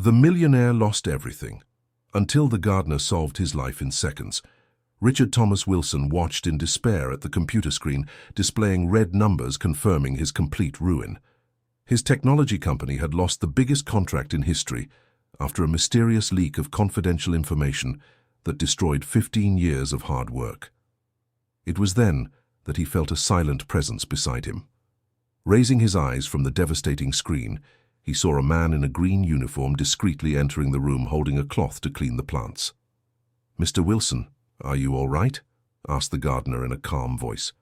The millionaire lost everything, until the gardener solved his life in seconds. Richard Thomas Wilson watched in despair at the computer screen, displaying red numbers confirming his complete ruin. His technology company had lost the biggest contract in history after a mysterious leak of confidential information that destroyed 15 years of hard work. It was then that he felt a silent presence beside him. Raising his eyes from the devastating screen, he saw a man in a green uniform discreetly entering the room holding a cloth to clean the plants. "Mr. Wilson, are you all right?" asked the gardener in a calm voice.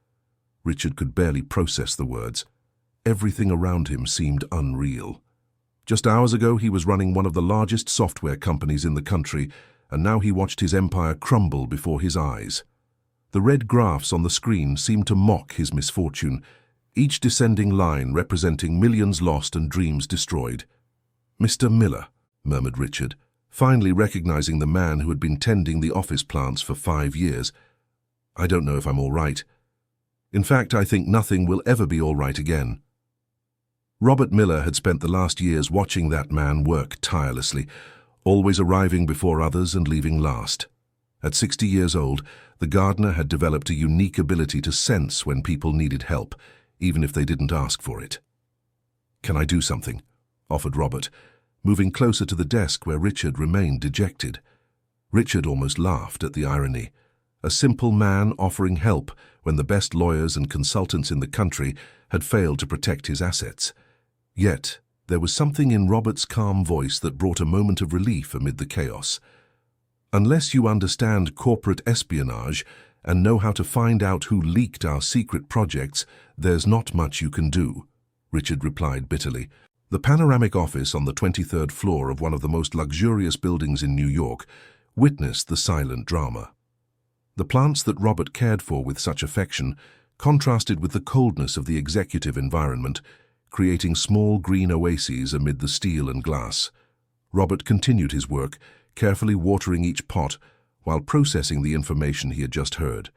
Richard could barely process the words. Everything around him seemed unreal. Just hours ago, he was running one of the largest software companies in the country, and now he watched his empire crumble before his eyes. The red graphs on the screen seemed to mock his misfortune, each descending line representing millions lost and dreams destroyed. "Mr. Miller," murmured Richard, finally recognizing the man who had been tending the office plants for 5 years. "I don't know if I'm all right. In fact, I think nothing will ever be all right again." Robert Miller had spent the last years watching that man work tirelessly, always arriving before others and leaving last. At 60 years old, the gardener had developed a unique ability to sense when people needed help, even if they didn't ask for it. "Can I do something?" offered Robert, moving closer to the desk where Richard remained dejected. Richard almost laughed at the irony. A simple man offering help when the best lawyers and consultants in the country had failed to protect his assets. Yet, there was something in Robert's calm voice that brought a moment of relief amid the chaos. "Unless you understand corporate espionage and know how to find out who leaked our secret projects, there's not much you can do," Richard replied bitterly. The panoramic office on the 23rd floor of one of the most luxurious buildings in New York witnessed the silent drama. The plants that Robert cared for with such affection contrasted with the coldness of the executive environment, creating small green oases amid the steel and glass. Robert continued his work, carefully watering each pot while processing the information he had just heard.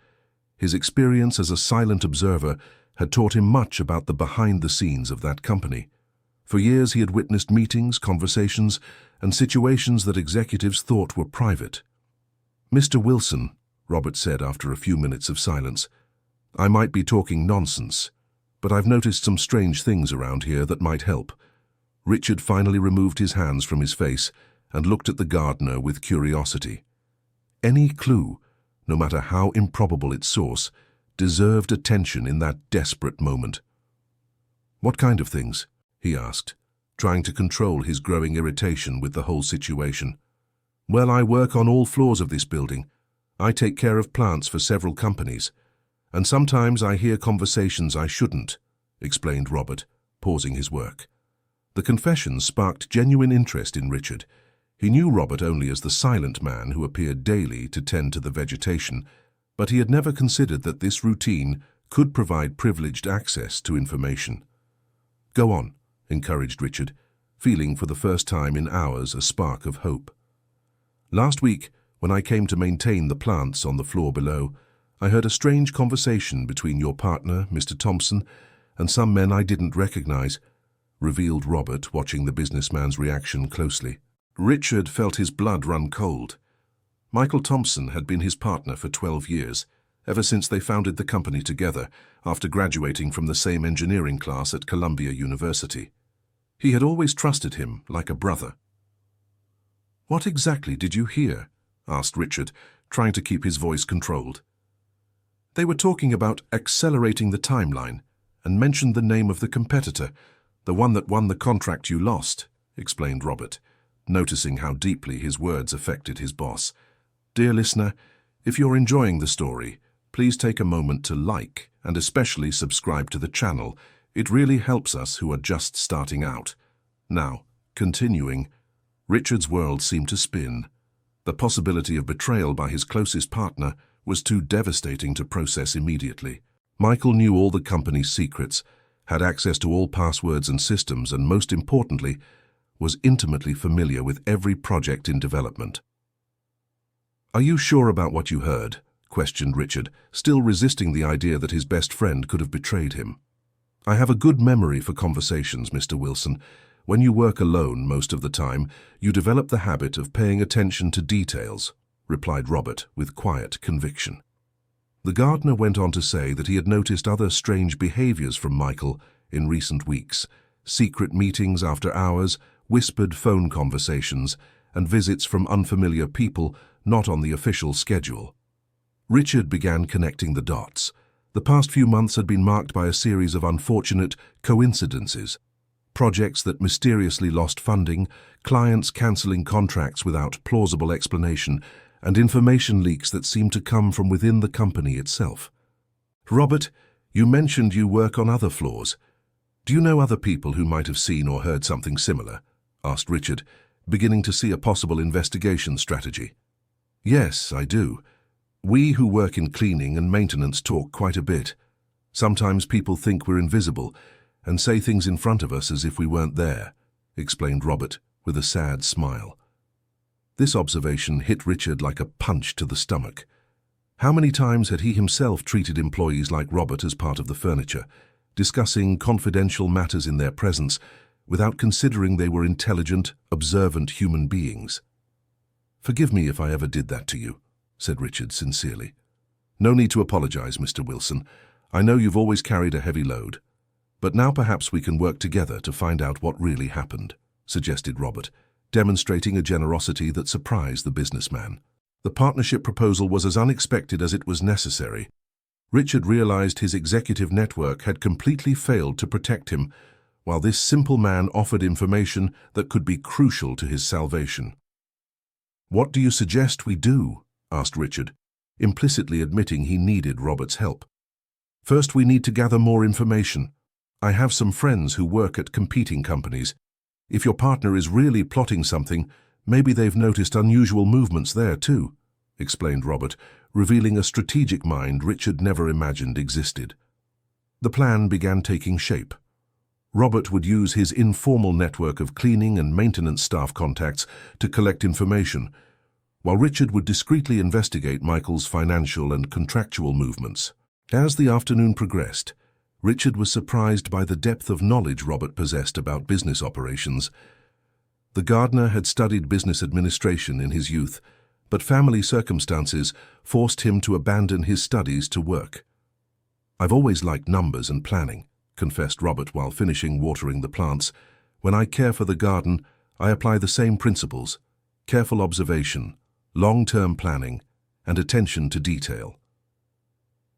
His experience as a silent observer had taught him much about the behind-the-scenes of that company. For years he had witnessed meetings, conversations, and situations that executives thought were private. "Mr. Wilson," Robert said after a few minutes of silence, "I might be talking nonsense, but I've noticed some strange things around here that might help." Richard finally removed his hands from his face and looked at the gardener with curiosity. Any clue, no matter how improbable its source, deserved attention in that desperate moment. "What kind of things?" he asked, trying to control his growing irritation with the whole situation. "Well, I work on all floors of this building. I take care of plants for several companies. And sometimes I hear conversations I shouldn't," explained Robert, pausing his work. The confession sparked genuine interest in Richard. He knew Robert only as the silent man who appeared daily to tend to the vegetation, but he had never considered that this routine could provide privileged access to information. "Go on," encouraged Richard, feeling for the first time in hours a spark of hope. "Last week, when I came to maintain the plants on the floor below, I heard a strange conversation between your partner, Mr. Thompson, and some men I didn't recognize," revealed Robert, watching the businessman's reaction closely. Richard felt his blood run cold. Michael Thompson had been his partner for 12 years, ever since they founded the company together after graduating from the same engineering class at Columbia University. He had always trusted him like a brother. "What exactly did you hear?" asked Richard, trying to keep his voice controlled. "They were talking about accelerating the timeline and mentioned the name of the competitor, the one that won the contract you lost," explained Robert, noticing how deeply his words affected his boss. "Dear listener, if you're enjoying the story, please take a moment to like and especially subscribe to the channel. It really helps us who are just starting out." Now, continuing, Richard's world seemed to spin. The possibility of betrayal by his closest partner was too devastating to process immediately. Michael knew all the company's secrets, had access to all passwords and systems, and most importantly, was intimately familiar with every project in development. "Are you sure about what you heard?" questioned Richard, still resisting the idea that his best friend could have betrayed him. "I have a good memory for conversations, Mr. Wilson. When you work alone most of the time, you develop the habit of paying attention to details, replied Robert with quiet conviction. The gardener went on to say that he had noticed other strange behaviors from Michael in recent weeks: secret meetings after hours, whispered phone conversations, and visits from unfamiliar people not on the official schedule. Richard began connecting the dots. The past few months had been marked by a series of unfortunate coincidences: projects that mysteriously lost funding, clients cancelling contracts without plausible explanation, and information leaks that seemed to come from within the company itself. Robert, you mentioned you work on other floors. Do you know other people who might have seen or heard something similar? Asked Richard, beginning to see a possible investigation strategy. Yes, I do. We who work in cleaning and maintenance talk quite a bit. Sometimes people think we're invisible and say things in front of us as if we weren't there, explained Robert with a sad smile. This observation hit Richard like a punch to the stomach. How many times had he himself treated employees like Robert as part of the furniture, discussing confidential matters in their presence without considering they were intelligent, observant human beings? Forgive me if I ever did that to you, said Richard sincerely. No need to apologize, Mr. Wilson. I know you've always carried a heavy load. But now perhaps we can work together to find out what really happened, suggested Robert, demonstrating a generosity that surprised the businessman. The partnership proposal was as unexpected as it was necessary. Richard realized his executive network had completely failed to protect him, while this simple man offered information that could be crucial to his salvation. What do you suggest we do? Asked Richard, implicitly admitting he needed Robert's help. First, we need to gather more information. I have some friends who work at competing companies. If your partner is really plotting something, maybe they've noticed unusual movements there too, explained Robert, revealing a strategic mind Richard never imagined existed. The plan began taking shape. Robert would use his informal network of cleaning and maintenance staff contacts to collect information, while Richard would discreetly investigate Michael's financial and contractual movements. As the afternoon progressed, Richard was surprised by the depth of knowledge Robert possessed about business operations. The gardener had studied business administration in his youth, but family circumstances forced him to abandon his studies to work. I've always liked numbers and planning, confessed Robert while finishing watering the plants. When I care for the garden, I apply the same principles: careful observation, long-term planning, and attention to detail.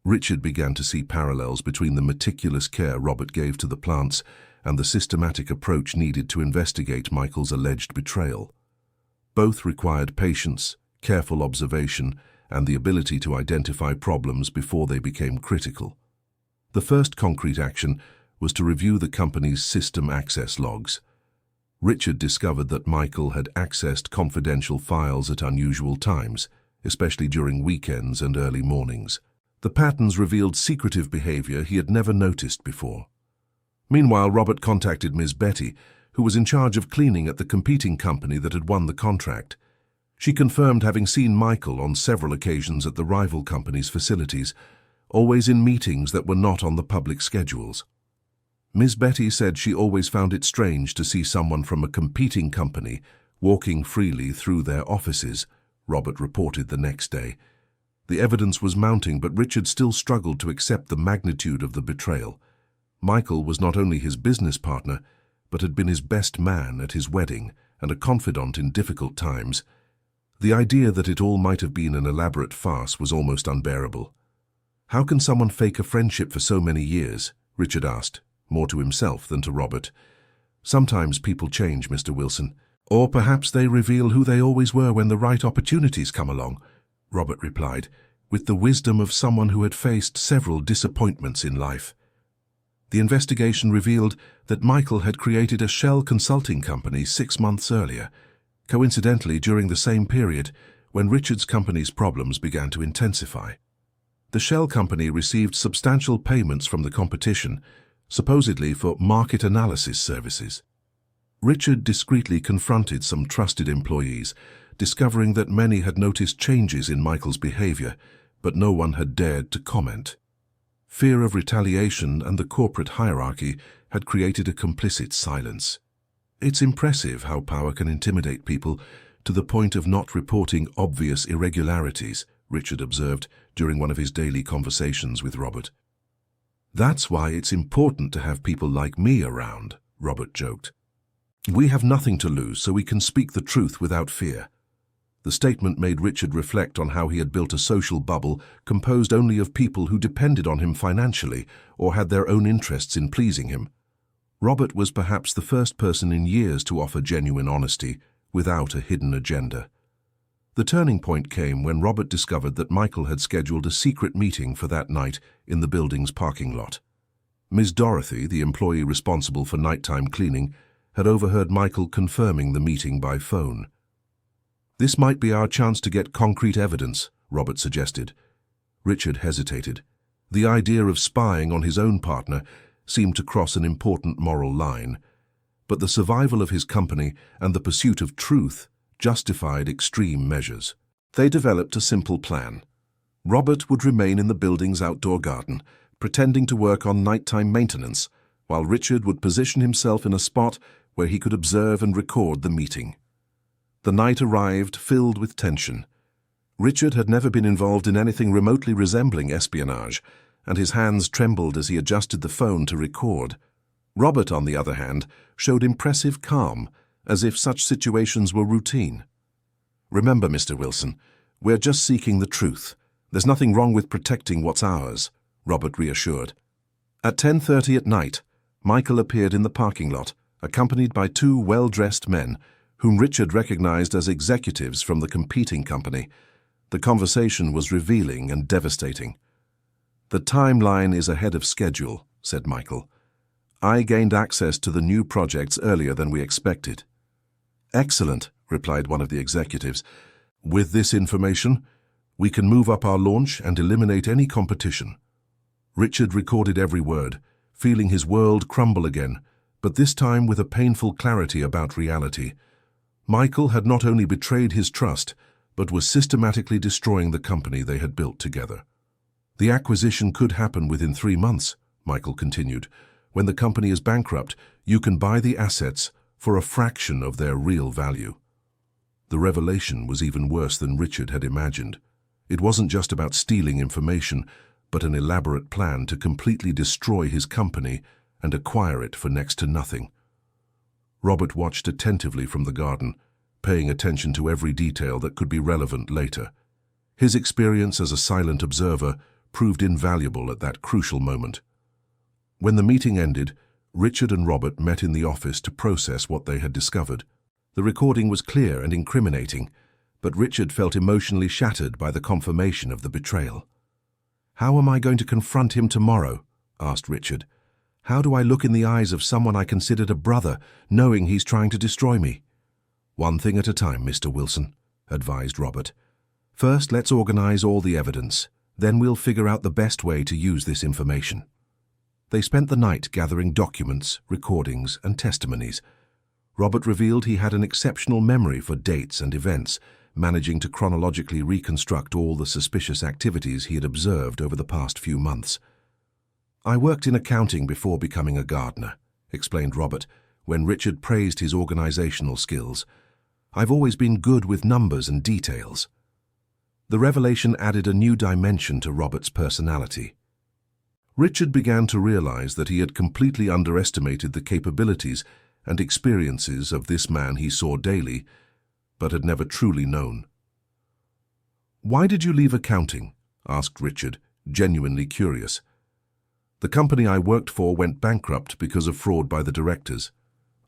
Richard began to see parallels between the meticulous care Robert gave to the plants and the systematic approach needed to investigate Michael's alleged betrayal. Both required patience, careful observation, and the ability to identify problems before they became critical. The first concrete action was to review the company's system access logs. Richard discovered that Michael had accessed confidential files at unusual times, especially during weekends and early mornings. The patterns revealed secretive behavior he had never noticed before. Meanwhile, Robert contacted Ms. Betty, who was in charge of cleaning at the competing company that had won the contract. She confirmed having seen Michael on several occasions at the rival company's facilities, always in meetings that were not on the public schedules. Ms. Betty said she always found it strange to see someone from a competing company walking freely through their offices, Robert reported the next day. The evidence was mounting, but Richard still struggled to accept the magnitude of the betrayal. Michael was not only his business partner, but had been his best man at his wedding and a confidant in difficult times. The idea that it all might have been an elaborate farce was almost unbearable. How can someone fake a friendship for so many years? Richard asked, more to himself than to Robert. Sometimes people change, Mr. Wilson. Or perhaps they reveal who they always were when the right opportunities come along, Robert replied, with the wisdom of someone who had faced several disappointments in life. The investigation revealed that Michael had created a shell consulting company 6 months earlier, coincidentally during the same period when Richard's company's problems began to intensify. The shell company received substantial payments from the competition, supposedly for market analysis services. Richard discreetly confronted some trusted employees, discovering that many had noticed changes in Michael's behavior, but no one had dared to comment. Fear of retaliation and the corporate hierarchy had created a complicit silence. It's impressive how power can intimidate people to the point of not reporting obvious irregularities, Richard observed during one of his daily conversations with Robert. That's why it's important to have people like me around, Robert joked. We have nothing to lose, so we can speak the truth without fear. The statement made Richard reflect on how he had built a social bubble composed only of people who depended on him financially or had their own interests in pleasing him. Robert was perhaps the first person in years to offer genuine honesty without a hidden agenda. The turning point came when Robert discovered that Michael had scheduled a secret meeting for that night in the building's parking lot. Ms. Dorothy, the employee responsible for nighttime cleaning, had overheard Michael confirming the meeting by phone. This might be our chance to get concrete evidence, Robert suggested. Richard hesitated. The idea of spying on his own partner seemed to cross an important moral line, but the survival of his company and the pursuit of truth justified extreme measures. They developed a simple plan. Robert would remain in the building's outdoor garden, pretending to work on nighttime maintenance, while Richard would position himself in a spot where he could observe and record the meeting. The night arrived filled with tension. Richard had never been involved in anything remotely resembling espionage, and his hands trembled as he adjusted the phone to record. Robert, on the other hand, showed impressive calm, as if such situations were routine. Remember, Mr. Wilson, we're just seeking the truth. There's nothing wrong with protecting what's ours, Robert reassured. At 10:30 at night, Michael appeared in the parking lot, accompanied by two well-dressed men, whom Richard recognized as executives from the competing company. The conversation was revealing and devastating. The timeline is ahead of schedule, said Michael. I gained access to the new projects earlier than we expected. Excellent, replied one of the executives. With this information, we can move up our launch and eliminate any competition. Richard recorded every word, feeling his world crumble again, but this time with a painful clarity about reality. Michael had not only betrayed his trust, but was systematically destroying the company they had built together. The acquisition could happen within 3 months, Michael continued. When the company is bankrupt, you can buy the assets for a fraction of their real value. The revelation was even worse than Richard had imagined. It wasn't just about stealing information, but an elaborate plan to completely destroy his company and acquire it for next to nothing. Robert watched attentively from the garden, paying attention to every detail that could be relevant later. His experience as a silent observer proved invaluable at that crucial moment. When the meeting ended, Richard and Robert met in the office to process what they had discovered. The recording was clear and incriminating, but Richard felt emotionally shattered by the confirmation of the betrayal. How am I going to confront him tomorrow? Asked Richard. How do I look in the eyes of someone I considered a brother, knowing he's trying to destroy me? One thing at a time, Mr. Wilson, advised Robert. First, let's organize all the evidence. Then we'll figure out the best way to use this information. They spent the night gathering documents, recordings, and testimonies. Robert revealed he had an exceptional memory for dates and events, managing to chronologically reconstruct all the suspicious activities he had observed over the past few months. I worked in accounting before becoming a gardener, explained Robert, when Richard praised his organizational skills. I've always been good with numbers and details. The revelation added a new dimension to Robert's personality. Richard began to realize that he had completely underestimated the capabilities and experiences of this man he saw daily, but had never truly known. Why did you leave accounting? Asked Richard, genuinely curious. The company I worked for went bankrupt because of fraud by the directors.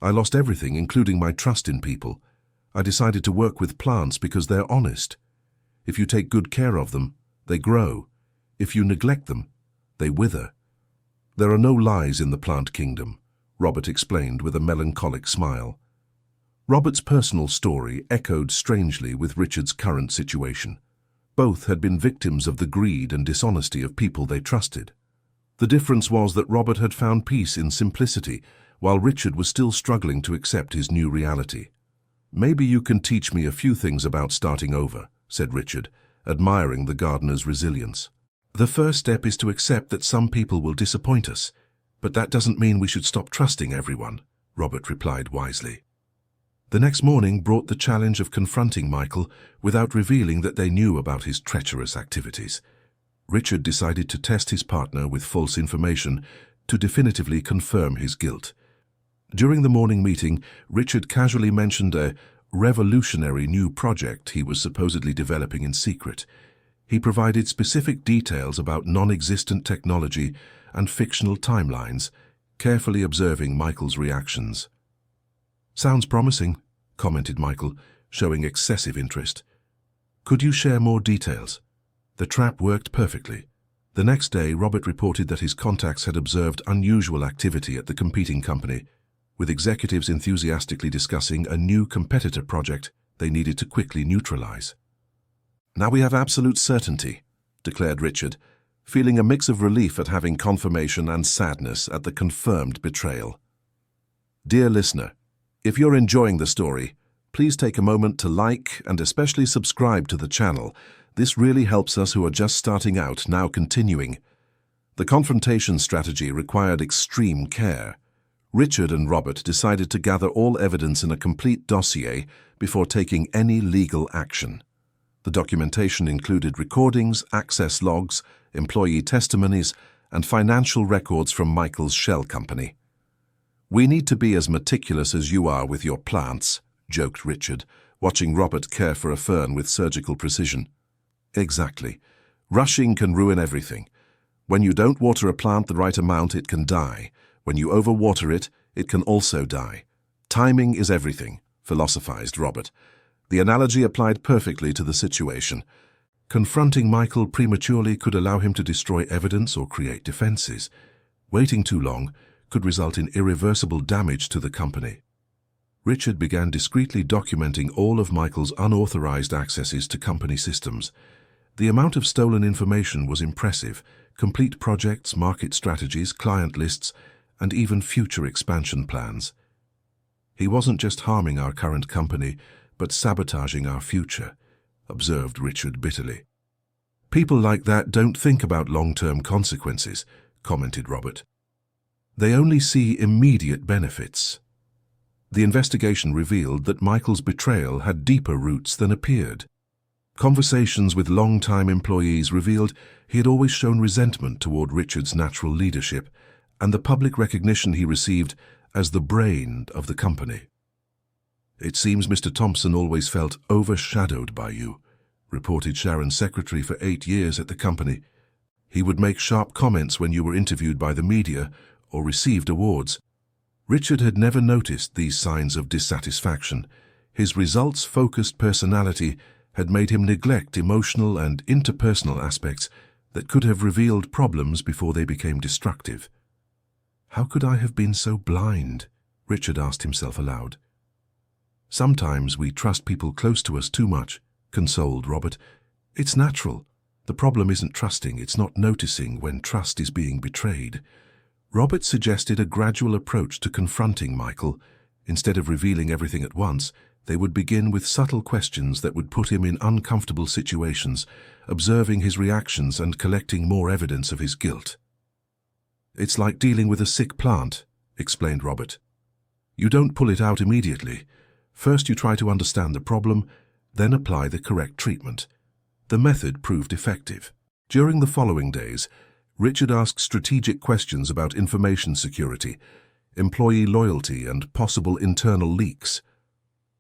I lost everything, including my trust in people. I decided to work with plants because they're honest. If you take good care of them, they grow. If you neglect them, they wither. There are no lies in the plant kingdom, Robert explained with a melancholic smile. Robert's personal story echoed strangely with Richard's current situation. Both had been victims of the greed and dishonesty of people they trusted. The difference was that Robert had found peace in simplicity, while Richard was still struggling to accept his new reality. Maybe you can teach me a few things about starting over, said Richard, admiring the gardener's resilience. The first step is to accept that some people will disappoint us, but that doesn't mean we should stop trusting everyone, Robert replied wisely. The next morning brought the challenge of confronting Michael without revealing that they knew about his treacherous activities. Richard decided to test his partner with false information to definitively confirm his guilt. During the morning meeting, Richard casually mentioned a revolutionary new project he was supposedly developing in secret. He provided specific details about non-existent technology and fictional timelines, carefully observing Michael's reactions. "Sounds promising," commented Michael, showing excessive interest. "Could you share more details?" The trap worked perfectly. The next day, Robert reported that his contacts had observed unusual activity at the competing company, with executives enthusiastically discussing a new competitor project they needed to quickly neutralize. "Now we have absolute certainty," declared Richard, feeling a mix of relief at having confirmation and sadness at the confirmed betrayal. Dear listener, if you're enjoying the story, please take a moment to like and especially subscribe to the channel. This really helps us who are just starting out, now continuing. The confrontation strategy required extreme care. Richard and Robert decided to gather all evidence in a complete dossier before taking any legal action. The documentation included recordings, access logs, employee testimonies, and financial records from Michael's shell company. "We need to be as meticulous as you are with your plants," joked Richard, watching Robert care for a fern with surgical precision. "Exactly. Rushing can ruin everything. When you don't water a plant the right amount, it can die. When you overwater it, it can also die. Timing is everything," philosophized Robert. The analogy applied perfectly to the situation. Confronting Michael prematurely could allow him to destroy evidence or create defenses. Waiting too long could result in irreversible damage to the company. Richard began discreetly documenting all of Michael's unauthorized accesses to company systems. The amount of stolen information was impressive: complete projects, market strategies, client lists, and even future expansion plans. "He wasn't just harming our current company, but sabotaging our future," observed Richard bitterly. "People like that don't think about long-term consequences," commented Robert. "They only see immediate benefits." The investigation revealed that Michael's betrayal had deeper roots than appeared. Conversations with long-time employees revealed he had always shown resentment toward Richard's natural leadership and the public recognition he received as the brain of the company. "It seems Mr. Thompson always felt overshadowed by you," reported Sharon's secretary for 8 years at the company. "He would make sharp comments when you were interviewed by the media or received awards." Richard had never noticed these signs of dissatisfaction. His results-focused personality had made him neglect emotional and interpersonal aspects that could have revealed problems before they became destructive. "How could I have been so blind?" Richard asked himself aloud. "Sometimes we trust people close to us too much," consoled Robert. "It's natural. The problem isn't trusting, it's not noticing when trust is being betrayed." Robert suggested a gradual approach to confronting Michael. Instead of revealing everything at once, they would begin with subtle questions that would put him in uncomfortable situations, observing his reactions and collecting more evidence of his guilt. "It's like dealing with a sick plant," explained Robert. "You don't pull it out immediately. First you try to understand the problem, then apply the correct treatment." The method proved effective. During the following days, Richard asked strategic questions about information security, employee loyalty, and possible internal leaks.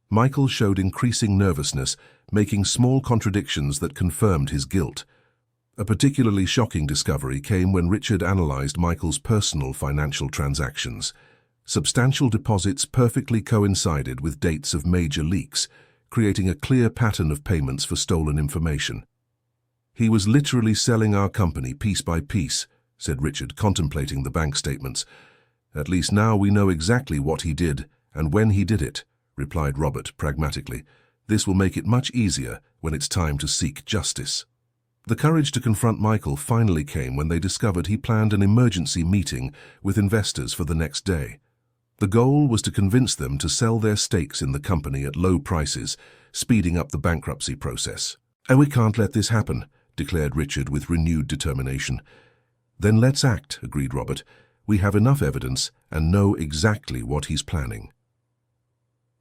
Michael showed increasing nervousness, making small contradictions that confirmed his guilt. A particularly shocking discovery came when Richard analyzed Michael's personal financial transactions. Substantial deposits perfectly coincided with dates of major leaks, creating a clear pattern of payments for stolen information. "He was literally selling our company piece by piece," said Richard, contemplating the bank statements. "At least now we know exactly what he did and when he did it," replied Robert pragmatically. "This will make it much easier when it's time to seek justice." The courage to confront Michael finally came when they discovered he planned an emergency meeting with investors for the next day. The goal was to convince them to sell their stakes in the company at low prices, speeding up the bankruptcy process. "And we can't let this happen," declared Richard with renewed determination. "Then let's act," agreed Robert. We have enough evidence and know exactly what he's planning."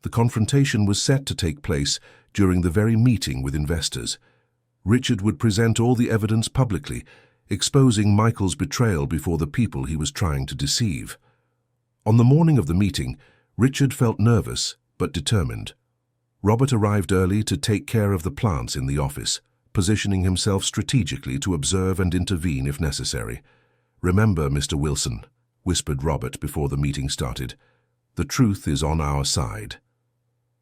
The confrontation was set to take place during the very meeting with investors. Richard would present all the evidence publicly, exposing Michael's betrayal before the people he was trying to deceive. On the morning of the meeting, Richard felt nervous but determined. Robert arrived early to take care of the plants in the office, positioning himself strategically to observe and intervene if necessary. "Remember, Mr. Wilson," whispered Robert before the meeting started, "the truth is on our side."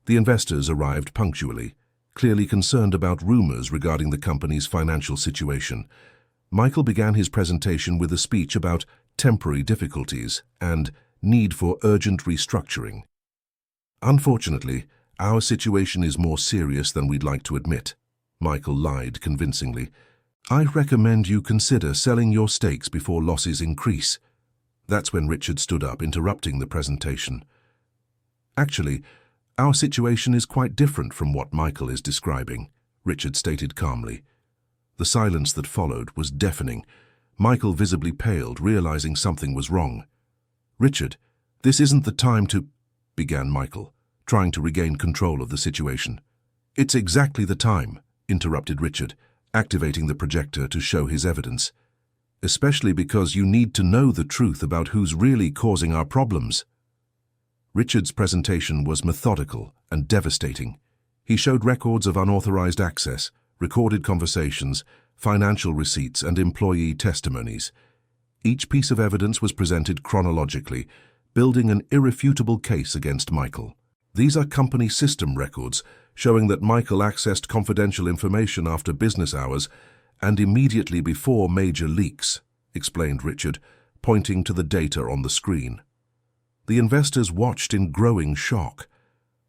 The investors arrived punctually, clearly concerned about rumors regarding the company's financial situation. Michael began his presentation with a speech about temporary difficulties and need for urgent restructuring. "Unfortunately, our situation is more serious than we'd like to admit," Michael lied convincingly. "I recommend you consider selling your stakes before losses increase." That's when Richard stood up, interrupting the presentation. "Actually, our situation is quite different from what Michael is describing," Richard stated calmly. The silence that followed was deafening. Michael visibly paled, realizing something was wrong. "Richard, this isn't the time to—" began Michael, trying to regain control of the situation. "It's exactly the time," interrupted Richard, activating the projector to show his evidence. "Especially because you need to know the truth about who's really causing our problems." Richard's presentation was methodical and devastating. He showed records of unauthorized access, recorded conversations, financial receipts, and employee testimonies. Each piece of evidence was presented chronologically, building an irrefutable case against Michael. "These are company system records showing that Michael accessed confidential information after business hours and immediately before major leaks," explained Richard, pointing to the data on the screen. The investors watched in growing shock.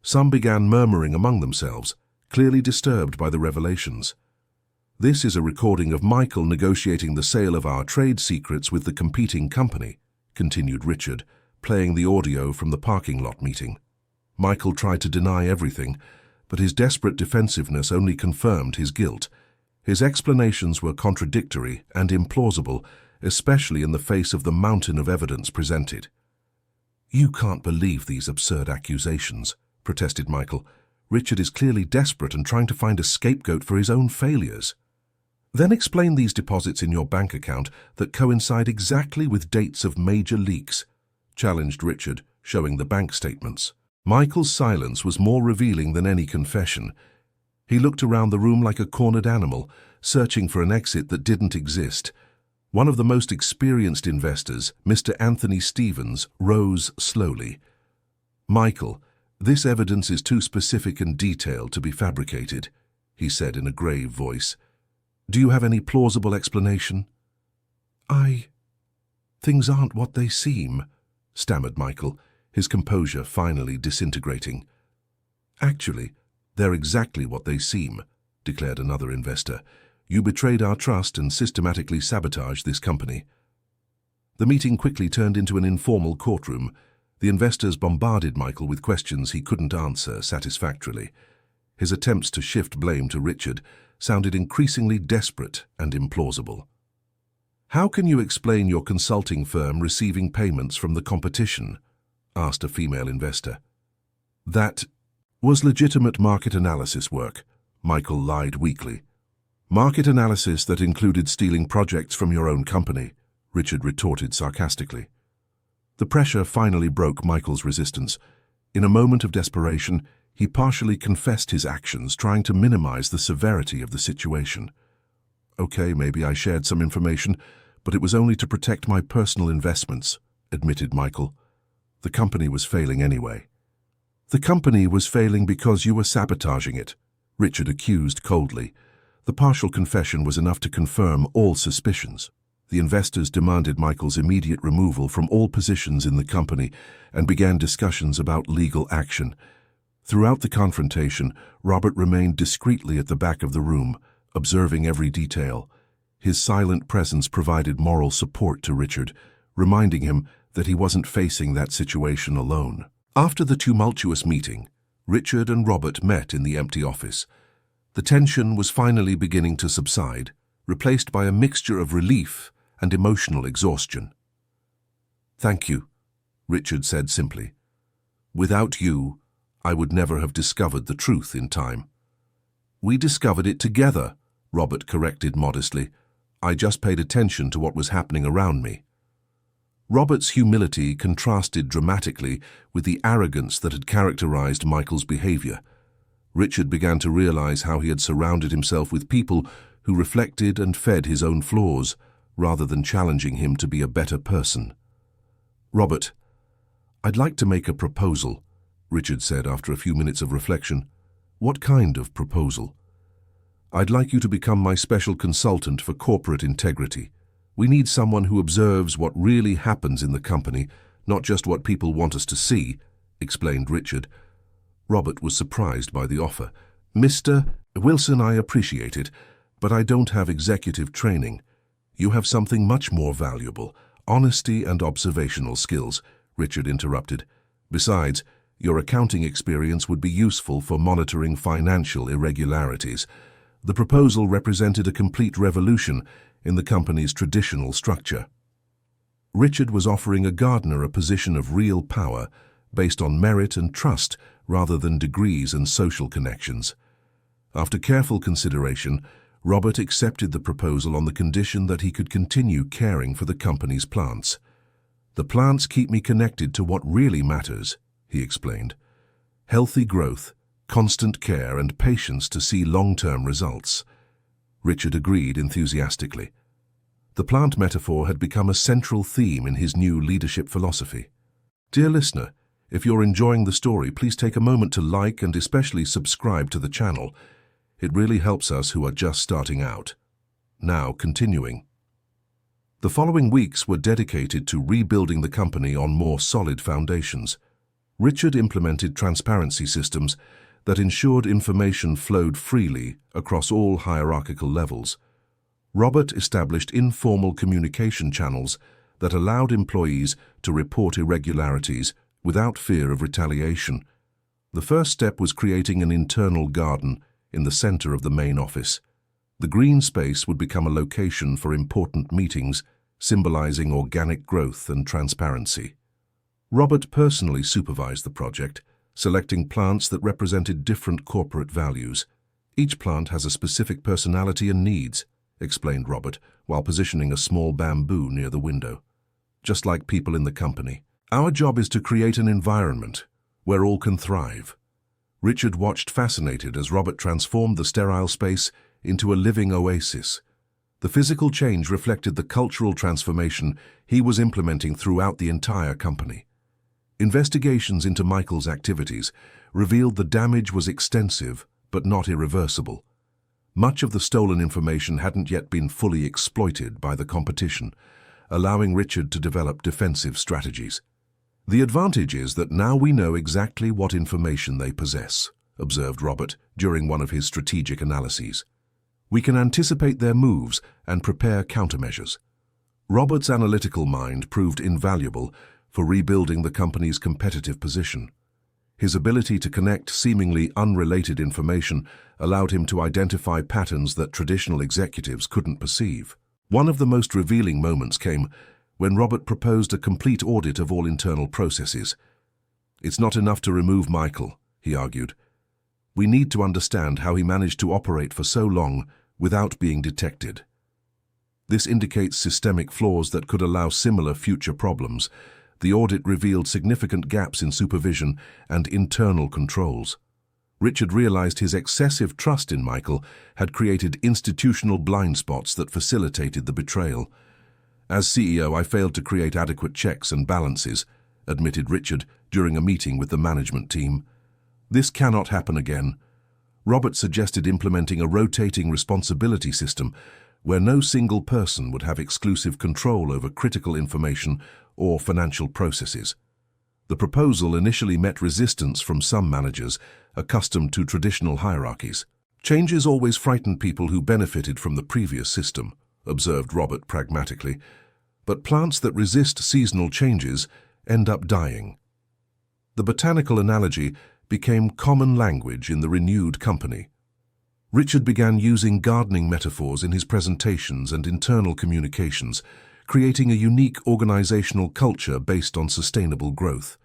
Some began murmuring among themselves, clearly disturbed by the revelations. "This is a recording of Michael negotiating the sale of our trade secrets with the competing company," continued Richard, playing the audio from the parking lot meeting. Michael tried to deny everything, but his desperate defensiveness only confirmed his guilt. His explanations were contradictory and implausible, especially in the face of the mountain of evidence presented. "You can't believe these absurd accusations," protested Michael. "Richard is clearly desperate and trying to find a scapegoat for his own failures." "Then explain these deposits in your bank account that coincide exactly with dates of major leaks," challenged Richard, showing the bank statements. Michael's silence was more revealing than any confession. He looked around the room like a cornered animal, searching for an exit that didn't exist. One of the most experienced investors, Mr. Anthony Stevens, rose slowly. "Michael, this evidence is too specific and detailed to be fabricated," he said in a grave voice. "Do you have any plausible explanation?" Things aren't what they seem," stammered Michael, his composure finally disintegrating. "Actually, they're exactly what they seem," declared another investor. "You betrayed our trust and systematically sabotaged this company." The meeting quickly turned into an informal courtroom. The investors bombarded Michael with questions he couldn't answer satisfactorily. His attempts to shift blame to Richard sounded increasingly desperate and implausible. "How can you explain your consulting firm receiving payments from the competition?" asked a female investor. "That was legitimate market analysis work," Michael lied weakly. "Market analysis that included stealing projects from your own company," Richard retorted sarcastically. The pressure finally broke Michael's resistance. In a moment of desperation, he partially confessed his actions, trying to minimize the severity of the situation. "Okay, maybe I shared some information, but it was only to protect my personal investments," admitted Michael. "The company was failing anyway." "The company was failing because you were sabotaging it," Richard accused coldly. The partial confession was enough to confirm all suspicions. The investors demanded Michael's immediate removal from all positions in the company and began discussions about legal action. Throughout the confrontation, Robert remained discreetly at the back of the room, observing every detail. His silent presence provided moral support to Richard, reminding him that he wasn't facing that situation alone. After the tumultuous meeting, Richard and Robert met in the empty office. The tension was finally beginning to subside, replaced by a mixture of relief and emotional exhaustion. "Thank you," Richard said simply. "Without you, I would never have discovered the truth in time." "We discovered it together," Robert corrected modestly. "I just paid attention to what was happening around me." Robert's humility contrasted dramatically with the arrogance that had characterized Michael's behavior. Richard began to realize how he had surrounded himself with people who reflected and fed his own flaws, rather than challenging him to be a better person. "Robert, I'd like to make a proposal," Richard said after a few minutes of reflection. "What kind of proposal?" "I'd like you to become my special consultant for corporate integrity. We need someone who observes what really happens in the company, not just what people want us to see," explained Richard. Robert was surprised by the offer. "Mr. Wilson, I appreciate it, but I don't have executive training. You have something much more valuable, honesty and observational skills," Richard interrupted. "Besides, your accounting experience would be useful for monitoring financial irregularities." The proposal represented a complete revolution in the company's traditional structure. Richard was offering a gardener a position of real power based on merit and trust rather than degrees and social connections. After careful consideration, Robert accepted the proposal on the condition that he could continue caring for the company's plants. "The plants keep me connected to what really matters," he explained. "Healthy growth, constant care, and patience to see long-term results." Richard agreed enthusiastically. The plant metaphor had become a central theme in his new leadership philosophy. Dear listener, if you're enjoying the story, please take a moment to like and especially subscribe to the channel. It really helps us who are just starting out. Now, continuing. The following weeks were dedicated to rebuilding the company on more solid foundations. Richard implemented transparency systems that ensured information flowed freely across all hierarchical levels. Robert established informal communication channels that allowed employees to report irregularities without fear of retaliation. The first step was creating an internal garden in the center of the main office. The green space would become a location for important meetings, symbolizing organic growth and transparency. Robert personally supervised the project, selecting plants that represented different corporate values. "Each plant has a specific personality and needs," explained Robert, while positioning a small bamboo near the window. "Just like people in the company. Our job is to create an environment where all can thrive." Richard watched fascinated as Robert transformed the sterile space into a living oasis. The physical change reflected the cultural transformation he was implementing throughout the entire company. Investigations into Michael's activities revealed the damage was extensive but not irreversible. Much of the stolen information hadn't yet been fully exploited by the competition, allowing Richard to develop defensive strategies. "The advantage is that now we know exactly what information they possess," observed Robert during one of his strategic analyses. "We can anticipate their moves and prepare countermeasures." Robert's analytical mind proved invaluable for rebuilding the company's competitive position. His ability to connect seemingly unrelated information allowed him to identify patterns that traditional executives couldn't perceive. One of the most revealing moments came when Robert proposed a complete audit of all internal processes. "It's not enough to remove Michael," he argued. "We need to understand how he managed to operate for so long without being detected. This indicates systemic flaws that could allow similar future problems." The audit revealed significant gaps in supervision and internal controls. Richard realized his excessive trust in Michael had created institutional blind spots that facilitated the betrayal. "As CEO, I failed to create adequate checks and balances," admitted Richard during a meeting with the management team. "This cannot happen again." Robert suggested implementing a rotating responsibility system where no single person would have exclusive control over critical information or financial processes. The proposal initially met resistance from some managers accustomed to traditional hierarchies. "Changes always frightened people who benefited from the previous system," observed Robert pragmatically. "But plants that resist seasonal changes end up dying." The botanical analogy became common language in the renewed company. Richard began using gardening metaphors in his presentations and internal communications, creating a unique organizational culture based on sustainable growth.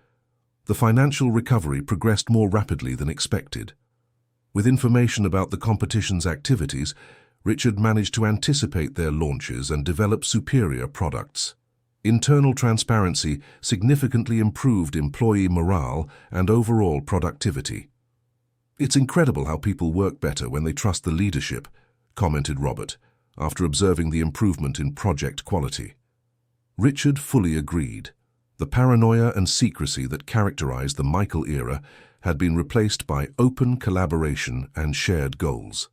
The financial recovery progressed more rapidly than expected. With information about the competition's activities, Richard managed to anticipate their launches and develop superior products. Internal transparency significantly improved employee morale and overall productivity. "It's incredible how people work better when they trust the leadership," commented Robert, after observing the improvement in project quality. Richard fully agreed. The paranoia and secrecy that characterized the Michael era had been replaced by open collaboration and shared goals.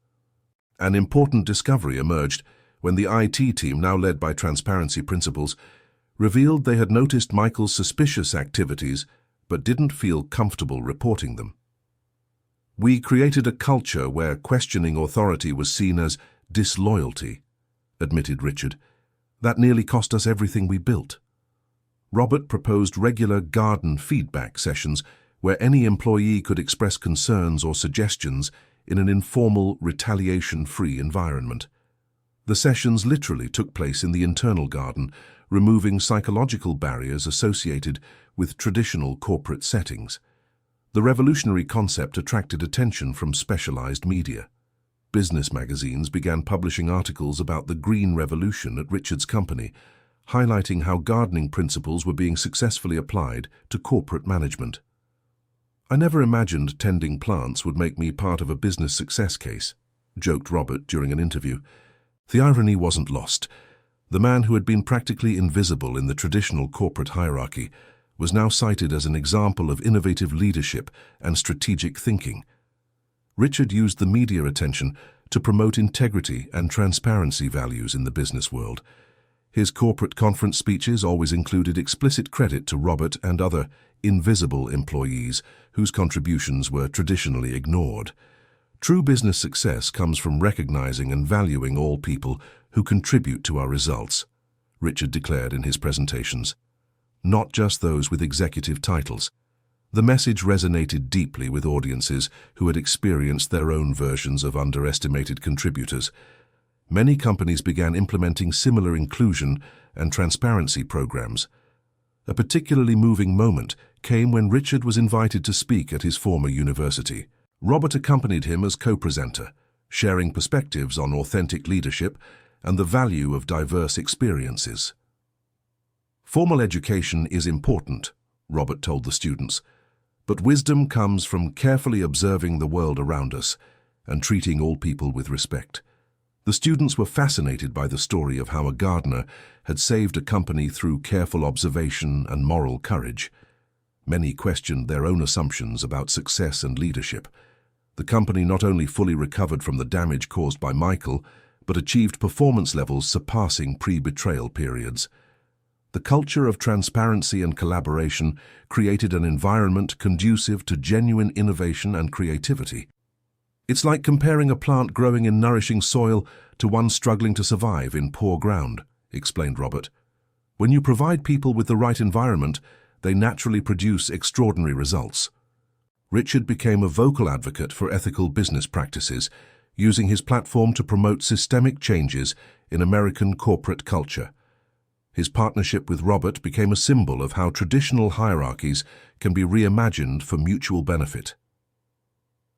An important discovery emerged when the IT team, now led by transparency principles, revealed they had noticed Michael's suspicious activities but didn't feel comfortable reporting them. "We created a culture where questioning authority was seen as disloyalty," admitted Richard. "That nearly cost us everything we built." Robert proposed regular garden feedback sessions where any employee could express concerns or suggestions in an informal, retaliation-free environment. The sessions literally took place in the internal garden, removing psychological barriers associated with traditional corporate settings. The revolutionary concept attracted attention from specialized media. Business magazines began publishing articles about the green revolution at Richard's company, highlighting how gardening principles were being successfully applied to corporate management. "I never imagined tending plants would make me part of a business success case," joked Robert during an interview. The irony wasn't lost. The man who had been practically invisible in the traditional corporate hierarchy was now cited as an example of innovative leadership and strategic thinking. Richard used the media attention to promote integrity and transparency values in the business world. His corporate conference speeches always included explicit credit to Robert and other invisible employees whose contributions were traditionally ignored. True business success comes from recognizing and valuing all people who contribute to our results, Richard declared in his presentations. Not just those with executive titles. The message resonated deeply with audiences who had experienced their own versions of underestimated contributors. Many companies began implementing similar inclusion and transparency programs. A particularly moving moment came when Richard was invited to speak at his former university. Robert accompanied him as co-presenter, sharing perspectives on authentic leadership and the value of diverse experiences. "Formal education is important," Robert told the students, "but wisdom comes from carefully observing the world around us and treating all people with respect." The students were fascinated by the story of how a gardener had saved a company through careful observation and moral courage. Many questioned their own assumptions about success and leadership. The company not only fully recovered from the damage caused by Michael, but achieved performance levels surpassing pre-betrayal periods. The culture of transparency and collaboration created an environment conducive to genuine innovation and creativity. "It's like comparing a plant growing in nourishing soil to one struggling to survive in poor ground," explained Robert. "When you provide people with the right environment, they naturally produce extraordinary results." Richard became a vocal advocate for ethical business practices, using his platform to promote systemic changes in American corporate culture. His partnership with Robert became a symbol of how traditional hierarchies can be reimagined for mutual benefit.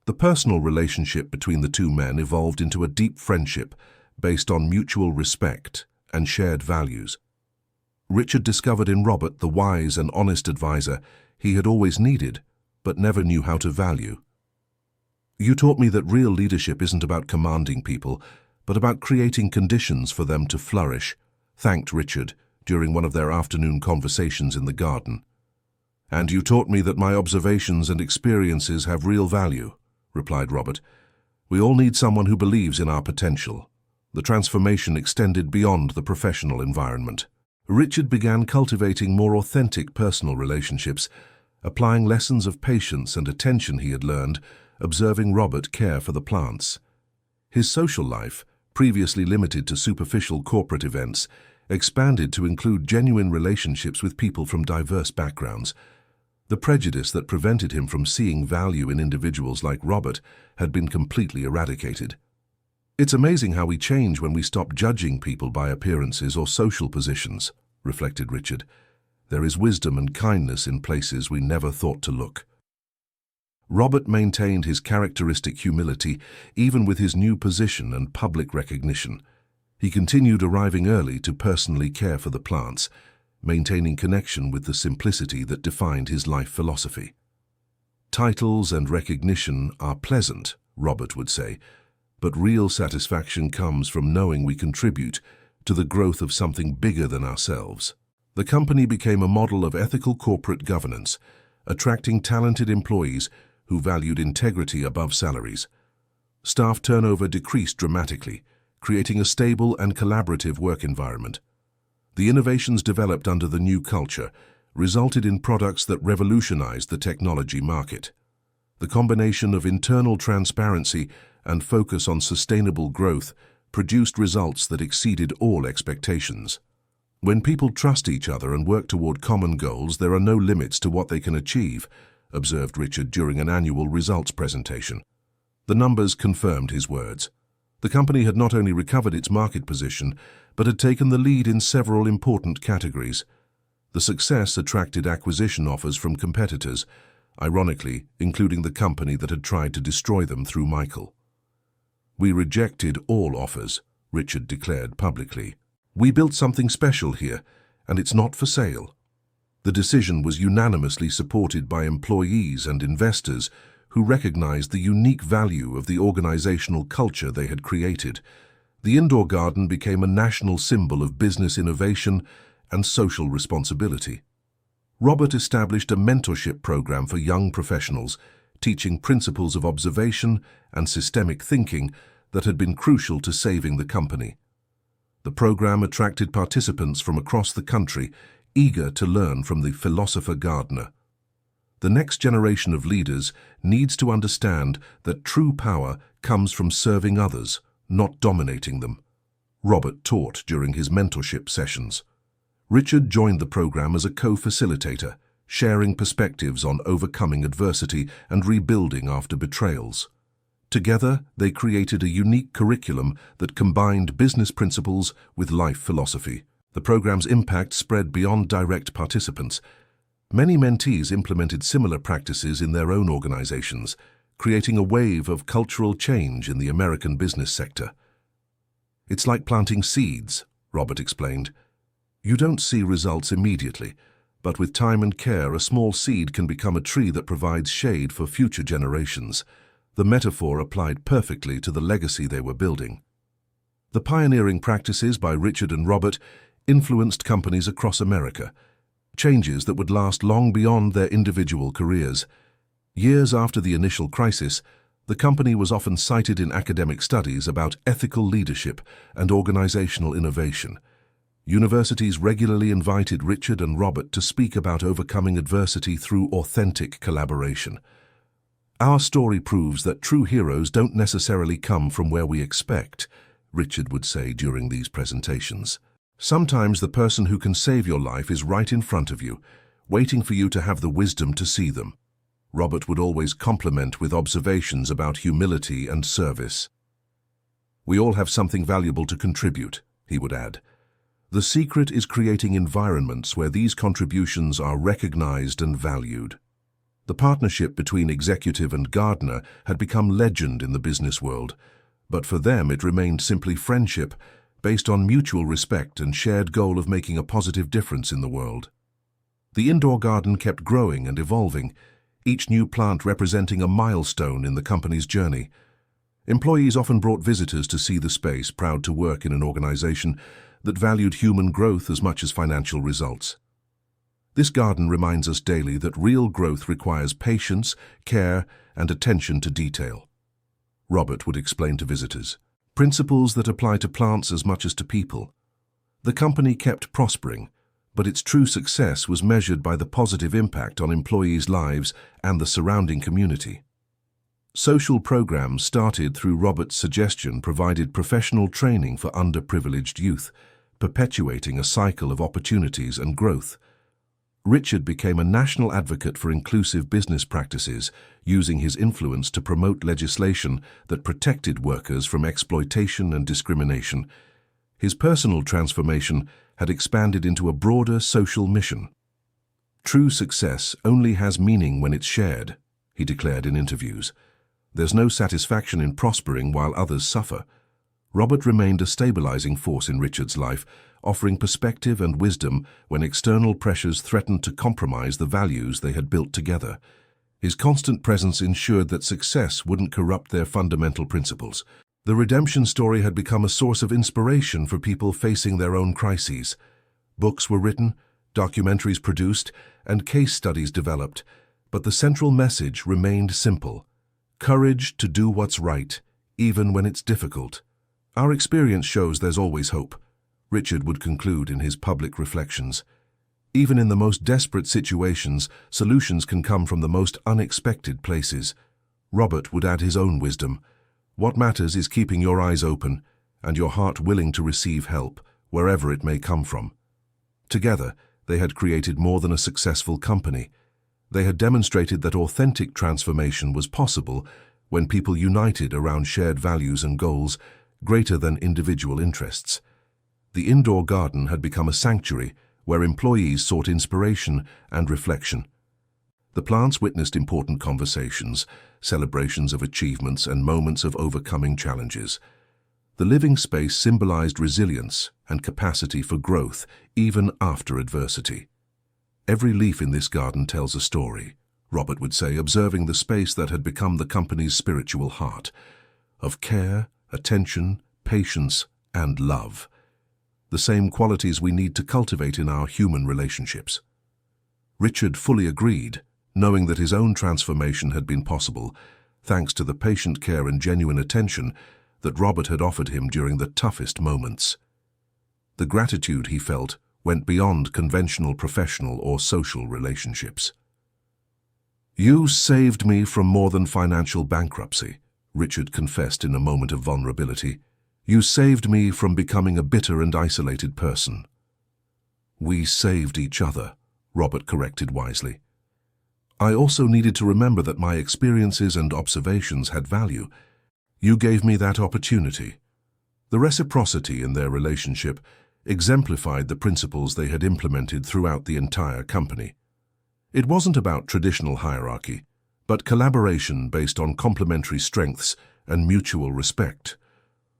The personal relationship between the two men evolved into a deep friendship based on mutual respect and shared values. Richard discovered in Robert the wise and honest advisor he had always needed, but never knew how to value. "You taught me that real leadership isn't about commanding people, but about creating conditions for them to flourish," thanked Richard during one of their afternoon conversations in the garden. "And you taught me that my observations and experiences have real value," replied Robert. "We all need someone who believes in our potential." The transformation extended beyond the professional environment. Richard began cultivating more authentic personal relationships, applying lessons of patience and attention he had learned, observing Robert care for the plants. His social life, previously limited to superficial corporate events, expanded to include genuine relationships with people from diverse backgrounds. The prejudice that prevented him from seeing value in individuals like Robert had been completely eradicated. It's amazing how we change when we stop judging people by appearances or social positions, reflected Richard. There is wisdom and kindness in places we never thought to look. Robert maintained his characteristic humility even with his new position and public recognition. He continued arriving early to personally care for the plants, maintaining connection with the simplicity that defined his life philosophy. Titles and recognition are pleasant, Robert would say, but real satisfaction comes from knowing we contribute to the growth of something bigger than ourselves. The company became a model of ethical corporate governance, attracting talented employees who valued integrity above salaries. Staff turnover decreased dramatically, creating a stable and collaborative work environment. The innovations developed under the new culture resulted in products that revolutionized the technology market. The combination of internal transparency and focus on sustainable growth produced results that exceeded all expectations. When people trust each other and work toward common goals, there are no limits to what they can achieve, observed Richard during an annual results presentation. The numbers confirmed his words. The company had not only recovered its market position, but had taken the lead in several important categories. The success attracted acquisition offers from competitors, ironically, including the company that had tried to destroy them through Michael. "We rejected all offers," Richard declared publicly. "We built something special here, and it's not for sale." The decision was unanimously supported by employees and investors who recognized the unique value of the organizational culture they had created. The indoor garden became a national symbol of business innovation and social responsibility. Robert established a mentorship program for young professionals, teaching principles of observation and systemic thinking that had been crucial to saving the company. The program attracted participants from across the country, eager to learn from the philosopher gardener. The next generation of leaders needs to understand that true power comes from serving others, not dominating them, Robert taught during his mentorship sessions. Richard joined the program as a co-facilitator, sharing perspectives on overcoming adversity and rebuilding after betrayals. Together, they created a unique curriculum that combined business principles with life philosophy. The program's impact spread beyond direct participants. Many mentees implemented similar practices in their own organizations, creating a wave of cultural change in the American business sector. "It's like planting seeds," Robert explained. "You don't see results immediately, but with time and care, a small seed can become a tree that provides shade for future generations." The metaphor applied perfectly to the legacy they were building. The pioneering practices by Richard and Robert influenced companies across America, changes that would last long beyond their individual careers. Years after the initial crisis, the company was often cited in academic studies about ethical leadership and organizational innovation. Universities regularly invited Richard and Robert to speak about overcoming adversity through authentic collaboration. "Our story proves that true heroes don't necessarily come from where we expect," Richard would say during these presentations. "Sometimes the person who can save your life is right in front of you, waiting for you to have the wisdom to see them." Robert would always compliment with observations about humility and service. "We all have something valuable to contribute," he would add. "The secret is creating environments where these contributions are recognized and valued." The partnership between executive and gardener had become legend in the business world, but for them it remained simply friendship, based on mutual respect and shared goal of making a positive difference in the world. The indoor garden kept growing and evolving, each new plant representing a milestone in the company's journey. Employees often brought visitors to see the space, proud to work in an organization that valued human growth as much as financial results. This garden reminds us daily that real growth requires patience, care, and attention to detail. Robert would explain to visitors, principles that apply to plants as much as to people. The company kept prospering, but its true success was measured by the positive impact on employees' lives and the surrounding community. Social programs started through Robert's suggestion provided professional training for underprivileged youth, perpetuating a cycle of opportunities and growth. Richard became a national advocate for inclusive business practices, using his influence to promote legislation that protected workers from exploitation and discrimination. His personal transformation had expanded into a broader social mission. "True success only has meaning when it's shared," he declared in interviews. "There's no satisfaction in prospering while others suffer." Robert remained a stabilizing force in Richard's life, offering perspective and wisdom when external pressures threatened to compromise the values they had built together. His constant presence ensured that success wouldn't corrupt their fundamental principles. The redemption story had become a source of inspiration for people facing their own crises. Books were written, documentaries produced, and case studies developed, but the central message remained simple: courage to do what's right, even when it's difficult. "Our experience shows there's always hope," Richard would conclude in his public reflections. "Even in the most desperate situations, solutions can come from the most unexpected places." Robert would add his own wisdom: "What matters is keeping your eyes open and your heart willing to receive help, wherever it may come from." Together, they had created more than a successful company. They had demonstrated that authentic transformation was possible when people united around shared values and goals greater than individual interests. The indoor garden had become a sanctuary where employees sought inspiration and reflection. The plants witnessed important conversations, celebrations of achievements, and moments of overcoming challenges. The living space symbolized resilience and capacity for growth even after adversity. "Every leaf in this garden tells a story," Robert would say, observing the space that had become the company's spiritual heart, of care, attention, patience, and love. The same qualities we need to cultivate in our human relationships. Richard fully agreed, knowing that his own transformation had been possible thanks to the patient care and genuine attention that Robert had offered him during the toughest moments. The gratitude he felt went beyond conventional professional or social relationships. "You saved me from more than financial bankruptcy," Richard confessed in a moment of vulnerability. "You saved me from becoming a bitter and isolated person." "We saved each other," Robert corrected wisely. "I also needed to remember that my experiences and observations had value. You gave me that opportunity." The reciprocity in their relationship exemplified the principles they had implemented throughout the entire company. It wasn't about traditional hierarchy, but collaboration based on complementary strengths and mutual respect.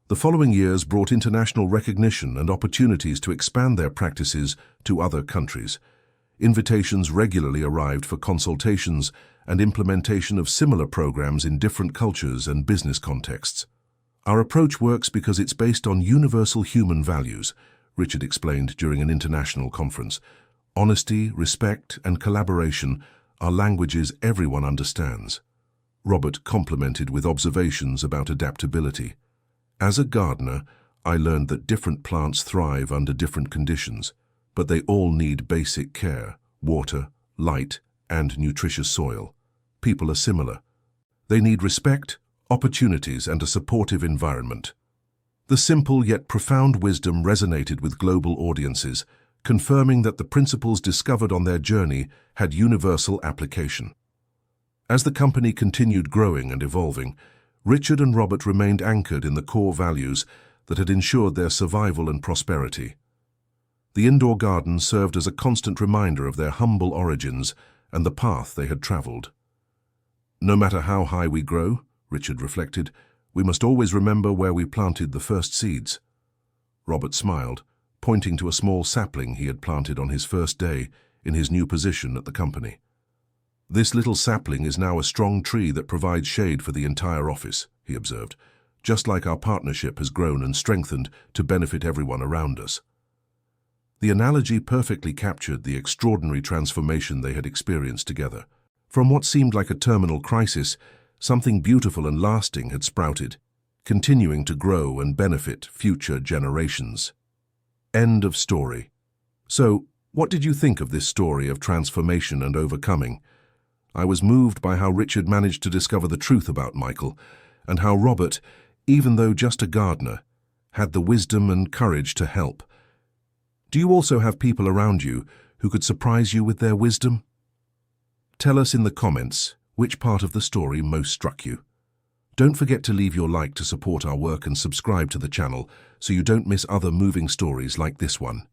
The following years brought international recognition and opportunities to expand their practices to other countries. Invitations regularly arrived for consultations and implementation of similar programs in different cultures and business contexts. "Our approach works because it's based on universal human values," Richard explained during an international conference. "Honesty, respect, and collaboration are languages everyone understands." Robert complemented with observations about adaptability. "As a gardener, I learned that different plants thrive under different conditions, but they all need basic care: water, light, and nutritious soil. People are similar. They need respect, opportunities, and a supportive environment." The simple yet profound wisdom resonated with global audiences, confirming that the principles discovered on their journey had universal application. As the company continued growing and evolving, Richard and Robert remained anchored in the core values that had ensured their survival and prosperity. The indoor garden served as a constant reminder of their humble origins and the path they had traveled. "No matter how high we grow," Richard reflected, "we must always remember where we planted the first seeds." Robert smiled, pointing to a small sapling he had planted on his first day in his new position at the company. "This little sapling is now a strong tree that provides shade for the entire office," he observed, "just like our partnership has grown and strengthened to benefit everyone around us." The analogy perfectly captured the extraordinary transformation they had experienced together. From what seemed like a terminal crisis, something beautiful and lasting had sprouted, continuing to grow and benefit future generations. End of story. So, what did you think of this story of transformation and overcoming? I was moved by how Richard managed to discover the truth about Michael, and how Robert, even though just a gardener, had the wisdom and courage to help. Do you also have people around you who could surprise you with their wisdom? Tell us in the comments which part of the story most struck you. Don't forget to leave your like to support our work and subscribe to the channel so you don't miss other moving stories like this one.